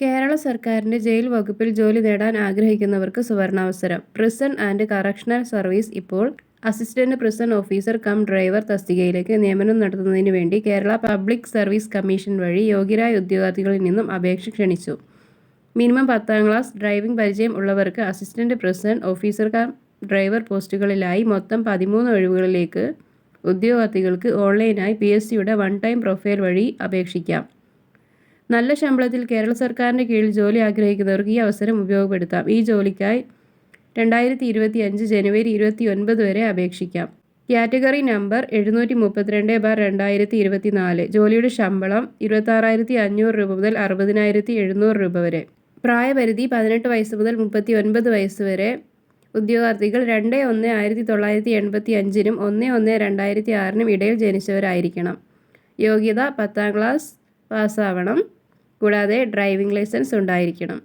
കേരള സർക്കാരിന്റെ ജയിൽ വകുപ്പിൽ ജോലി നേടാൻ ആഗ്രഹിക്കുന്നവർക്ക് സുവർണാവസരം. പ്രിസൺ ആൻഡ് കറക്ഷണൽ സർവീസ് ഇപ്പോൾ assistant prison officer cum driver തസ്തികയിലേക്ക് നിയമനം നടത്തുന്നതിന് വേണ്ടി കേരള പബ്ലിക് സർവീസ് കമ്മീഷൻ വഴി യോഗ്യരായ ഉദ്യോഗാർത്ഥികളിൽ നിന്നും അപേക്ഷ ക്ഷണിച്ചു. മിനിമം 10ാം ക്ലാസ് ഡ്രൈവിംഗ് പരിചയം ഉള്ളവർക്ക് assistant prison officer cum driver പോസ്റ്റുകളിലായി മൊത്തം 13 ഒഴിവുകളിലേക്ക് ഉദ്യോഗാർത്ഥികൾക്ക് ഓൺലൈനായി PSCയുടെ വൺ ടൈം പ്രൊഫൈൽ വഴി അപേക്ഷിക്കാം. നല്ല ശമ്പളത്തിൽ കേരള സർക്കാരിൻ്റെ കീഴിൽ ജോലി ആഗ്രഹിക്കുന്നവർക്ക് ഈ അവസരം ഉപയോഗപ്പെടുത്താം. ഈ ജോലിക്കായി 2025 ജനുവരി 29 വരെ അപേക്ഷിക്കാം. Category number 732/2024. ജോലിയുടെ ശമ്പളം 26,500 രൂപ മുതൽ 60,700 രൂപ വരെ. പ്രായപരിധി 18 വയസ്സ് മുതൽ 39 വയസ്സ് വരെ. ഉദ്യോഗാർത്ഥികൾ 2/1/1985 1/1/2006 ഇടയിൽ ജനിച്ചവരായിരിക്കണം. യോഗ്യത 10ാം ക്ലാസ് പാസ്സാവണം. കൂടാതെ ഡ്രൈവിംഗ് ലൈസൻസ് ഉണ്ടായിരിക്കണം.